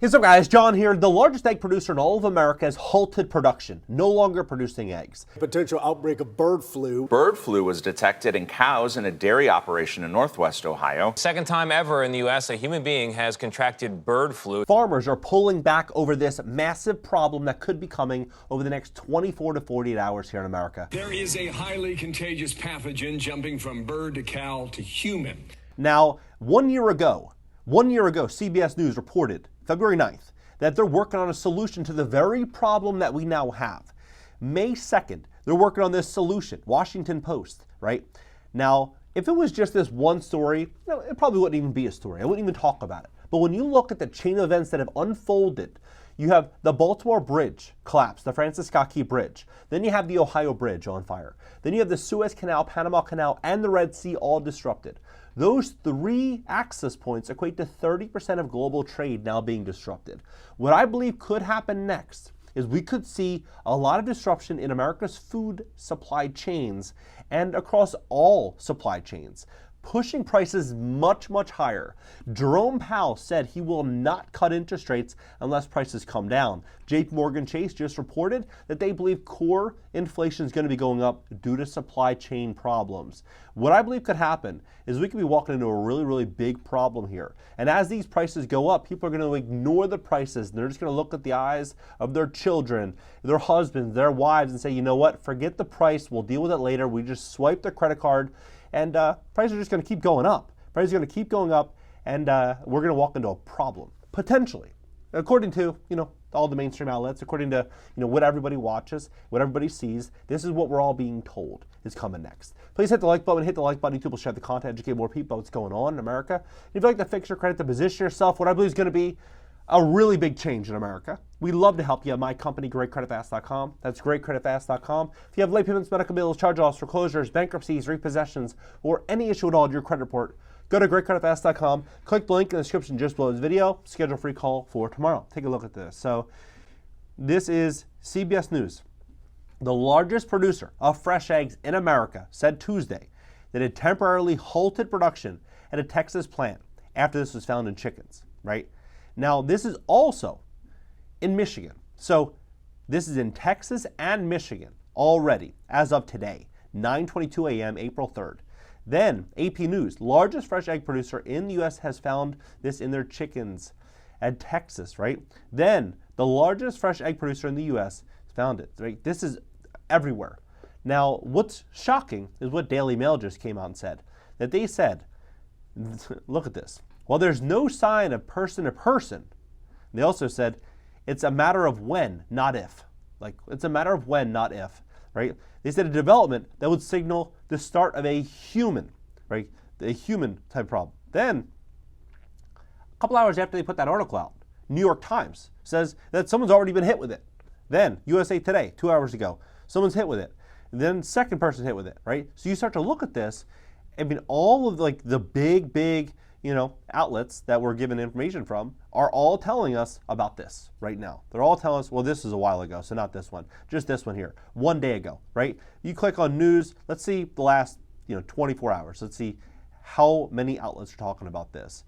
Hey, so guys, John here. The largest egg producer in all of America has halted production, no longer producing eggs. Potential outbreak of bird flu. Bird flu was detected in cows in a dairy operation in Northwest Ohio. Second time ever in the U.S. a human being has contracted bird flu. Farmers are pulling back over this massive problem that could be coming over the next 24 to 48 hours here in America. There is a highly contagious pathogen jumping from bird to cow to human. Now, one year ago, CBS News reported February 9th, that they're working on a solution to the very problem that we now have. May 2nd, they're working on this solution. Washington Post, right? Now, if it was just this one story, it probably wouldn't even be a story. I wouldn't even talk about it. But when you look at the chain of events that have unfolded, you have the Baltimore Bridge collapse, the Francis Scott Key Bridge. Then you have the Ohio Bridge on fire. Then you have the Suez Canal, Panama Canal, and the Red Sea all disrupted. Those three access points equate to 30% of global trade now being disrupted. What I believe could happen next is we could see a lot of disruption in America's food supply chains and across all supply chains, pushing prices much, much higher. Jerome Powell said he will not cut interest rates unless prices come down. JP Morgan Chase just reported that they believe core inflation is going to be going up due to supply chain problems. What I believe could happen is we could be walking into a really, really big problem here. And as these prices go up, people are going to ignore the prices. And they're just going to look at the eyes of their children, their husbands, their wives, and say, you know what, forget the price. We'll deal with it later. We just swipe the credit card. And prices are just going to keep going up. Prices are going to keep going up, and we're going to walk into a problem, potentially, according to, all the mainstream outlets, according to, what everybody watches, what everybody sees. This is what we're all being told is coming next. Please hit the like button. Hit the like button. YouTube will share the content, educate more people about what's going on in America. And if you'd like to fix your credit, to position yourself, what I believe is going to be a really big change in America. We'd love to help you at my company, GreatCreditFast.com. That's GreatCreditFast.com. If you have late payments, medical bills, charge-offs, foreclosures, bankruptcies, repossessions, or any issue at all with your credit report, go to GreatCreditFast.com. Click the link in the description just below this video. Schedule a free call for tomorrow. Take a look at this. So this is CBS News. The largest producer of fresh eggs in America said Tuesday that it temporarily halted production at a Texas plant after this was found in chickens, right? Now, this is also in Michigan. So this is in Texas and Michigan already as of today, 9:22 a.m., April 3rd. Then AP News, largest fresh egg producer in the U.S. has found this in their chickens at Texas, right? Then the largest fresh egg producer in the U.S. found it, right? This is everywhere. Now, what's shocking is what Daily Mail just came out and said, that they said, look at this. While there's no sign of person to person, they also said it's a matter of when, not if. Like, it's a matter of when, not if, right? They said a development that would signal the start of a human, right? A human type problem. Then, a couple hours after they put that article out, New York Times says that someone's already been hit with it. Then, USA Today, 2 hours ago, someone's hit with it. Then, second person hit with it, right? So you start to look at this, I mean, all of the big, outlets that we're given information from are all telling us about this right now. They're all telling us, well, this is a while ago, so not this one, just this one here, 1 day ago, right? You click on news, let's see the last, 24 hours. Let's see how many outlets are talking about this.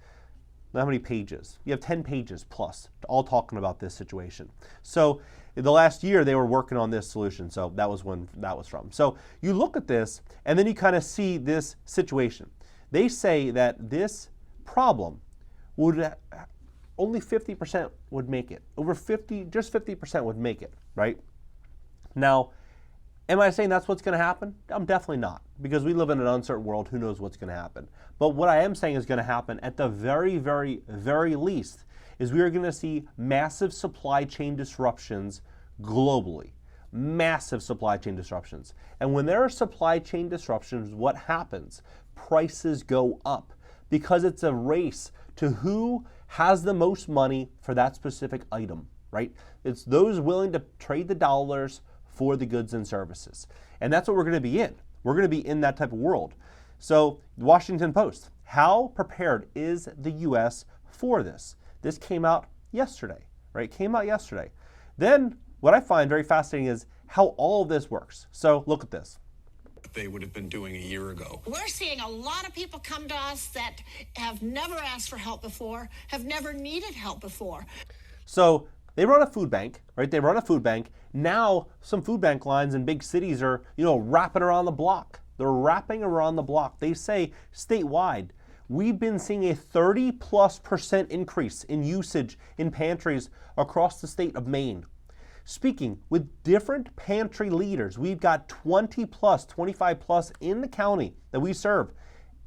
How many pages? You have 10 pages plus, all talking about this situation. So in the last year, they were working on this solution. So that was when that was from. So you look at this, and then you kind of see this situation. They say that this problem would only 50% would make it. Just 50% would make it, right? Now, am I saying that's what's going to happen? I'm definitely not, because we live in an uncertain world. Who knows what's going to happen? But what I am saying is going to happen at the very, very, very least is we are going to see massive supply chain disruptions globally. Massive supply chain disruptions. And when there are supply chain disruptions, what happens? Prices go up, because it's a race to who has the most money for that specific item, right? It's those willing to trade the dollars for the goods and services. And that's what we're going to be in. We're going to be in that type of world. So, the Washington Post, how prepared is the U.S. for this? This came out yesterday, right? Came out yesterday. Then, what I find very fascinating is how all of this works. So, look at this. They would have been doing a year ago. We're seeing a lot of people come to us that have never asked for help before, have never needed help before. So they run a food bank, right? They run a food bank. Now some food bank lines in big cities are, wrapping around the block. They're wrapping around the block. They say statewide, we've been seeing a 30+% increase in usage in pantries across the state of Maine. Speaking with different pantry leaders, we've got 20+, 25+ in the county that we serve.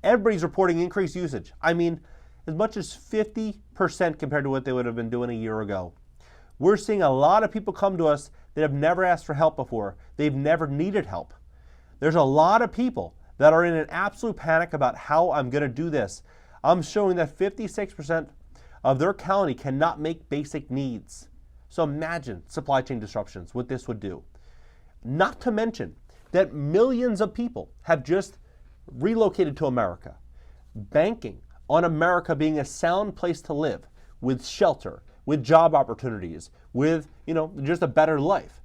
Everybody's reporting increased usage. I mean, as much as 50% compared to what they would have been doing a year ago. We're seeing a lot of people come to us that have never asked for help before. They've never needed help. There's a lot of people that are in an absolute panic about how I'm going to do this. I'm showing that 56% of their county cannot make basic needs. So imagine supply chain disruptions, what this would do. Not to mention that millions of people have just relocated to America, banking on America being a sound place to live, with shelter, with job opportunities, with, just a better life.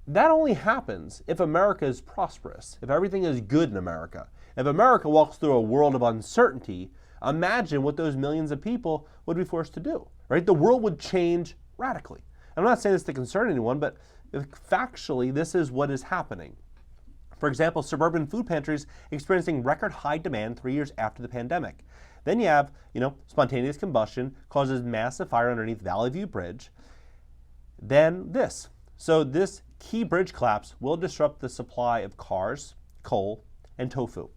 That only happens if America is prosperous, if everything is good in America. If America walks through a world of uncertainty, imagine what those millions of people would be forced to do, right? The world would change radically. I'm not saying this to concern anyone, but factually, this is what is happening. For example, suburban food pantries experiencing record high demand 3 years after the pandemic. Then you have, spontaneous combustion causes massive fire underneath Valley View Bridge. Then this. So this key bridge collapse will disrupt the supply of cars, coal, and tofu.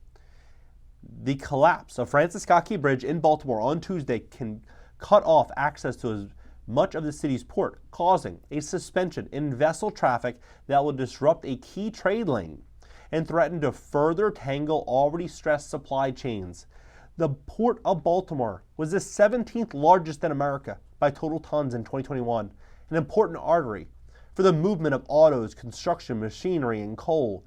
The collapse of Francis Scott Key Bridge in Baltimore on Tuesday can cut off access to as much of the city's port, causing a suspension in vessel traffic that will disrupt a key trade lane and threaten to further tangle already stressed supply chains. The Port of Baltimore was the 17th largest in America by total tons in 2021, an important artery for the movement of autos, construction, machinery, and coal.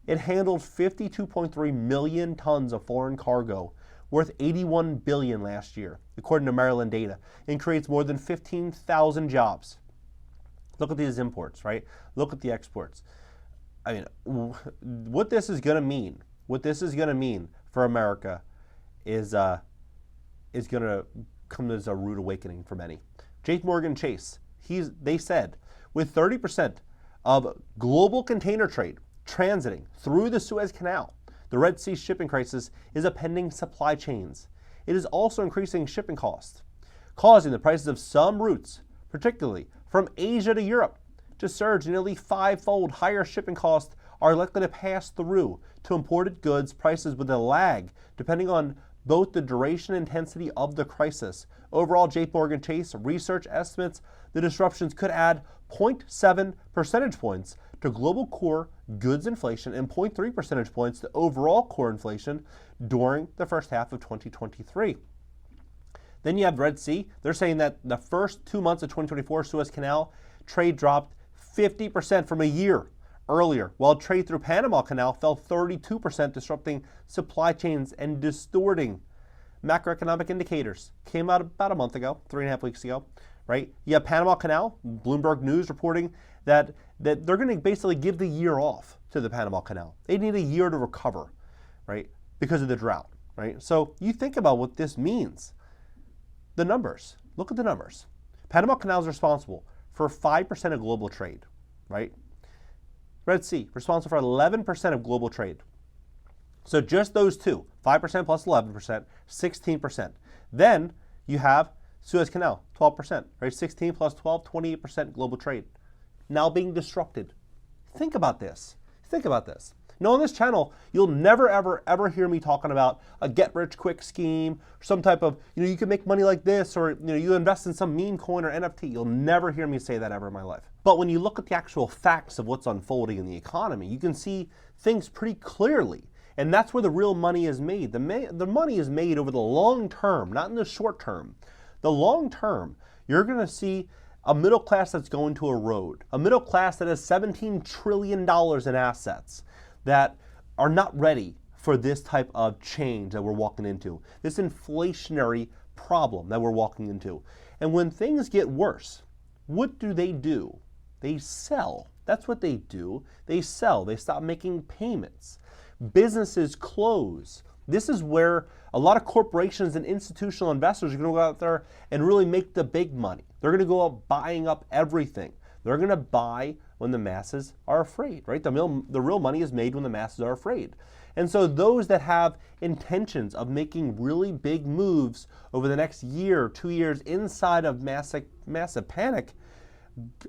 It handled 52.3 million tons of foreign cargo, worth $81 billion last year, according to Maryland data, and creates more than 15,000 jobs. Look at these imports, right? Look at the exports. I mean, what this is going to mean for America is going to come as a rude awakening for many. JPMorgan Chase, they said, with 30% of global container trade transiting through the Suez Canal, the Red Sea shipping crisis is upending supply chains. It is also increasing shipping costs, causing the prices of some routes, particularly from Asia to Europe, to surge. Nearly five-fold. Higher shipping costs are likely to pass through to imported goods prices with a lag, depending on both the duration and intensity of the crisis. Overall, JPMorgan Chase research estimates the disruptions could add 0.7 percentage points to global core goods inflation and 0.3 percentage points to overall core inflation during the first half of 2023. Then you have Red Sea. They're saying that the first 2 months of 2024 Suez Canal trade dropped 50% from a year earlier, while trade through Panama Canal fell 32%, disrupting supply chains and distorting macroeconomic indicators. Came out about a month ago, 3.5 weeks ago, right? You have Panama Canal, Bloomberg News reporting that they're going to basically give the year off to the Panama Canal. They need a year to recover, right? Because of the drought, right? So you think about what this means. The numbers, look at the numbers. Panama Canal is responsible for 5% of global trade, right? Red Sea, responsible for 11% of global trade. So just those two, 5% plus 11%, 16%. Then you have Suez Canal, 12%, right? 16 plus 12, 28% global trade. Now being disrupted. Think about this. Think about this. Now on this channel, you'll never, ever hear me talking about a get-rich-quick scheme, or some type of, you can make money like this, or you invest in some meme coin or NFT. You'll never hear me say that ever in my life. But when you look at the actual facts of what's unfolding in the economy, you can see things pretty clearly. And that's where the real money is made. The money is made over the long term, not in the short term. The long term, you're going to see a middle class that's going to erode, a middle class that has $17 trillion in assets that are not ready for this type of change that we're walking into, this inflationary problem that we're walking into. And when things get worse, what do? They sell. That's what they do. They sell. They stop making payments. Businesses close. This is where a lot of corporations and institutional investors are going to go out there and really make the big money. They're going to go out buying up everything. They're going to buy when the masses are afraid, right? The real money is made when the masses are afraid. And so those that have intentions of making really big moves over the next year, 2 years inside of massive panic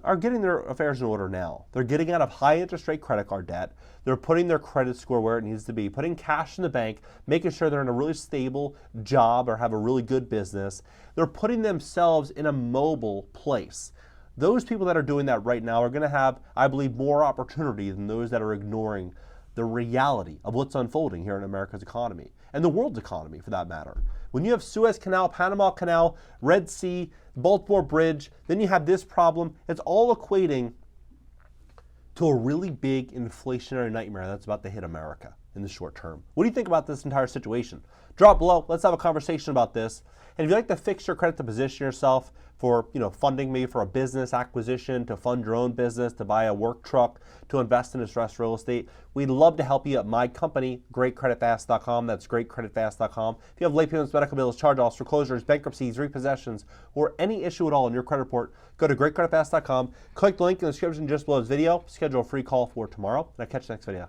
are getting their affairs in order now. They're getting out of high interest rate credit card debt. They're putting their credit score where it needs to be, putting cash in the bank, making sure they're in a really stable job or have a really good business. They're putting themselves in a mobile place. Those people that are doing that right now are going to have, I believe, more opportunity than those that are ignoring the reality of what's unfolding here in America's economy and the world's economy for that matter. When you have Suez Canal, Panama Canal, Red Sea, Baltimore Bridge, then you have this problem. It's all equating to a really big inflationary nightmare that's about to hit America in the short term. What do you think about this entire situation? Drop below. Let's have a conversation about this. And if you'd like to fix your credit to position yourself for funding maybe for a business acquisition, to fund your own business, to buy a work truck, to invest in distressed real estate, we'd love to help you at my company, GreatCreditFast.com. That's GreatCreditFast.com. If you have late payments, medical bills, charge-offs, foreclosures, bankruptcies, repossessions, or any issue at all in your credit report, go to GreatCreditFast.com. Click the link in the description just below this video. Schedule a free call for tomorrow, and I'll catch you next video.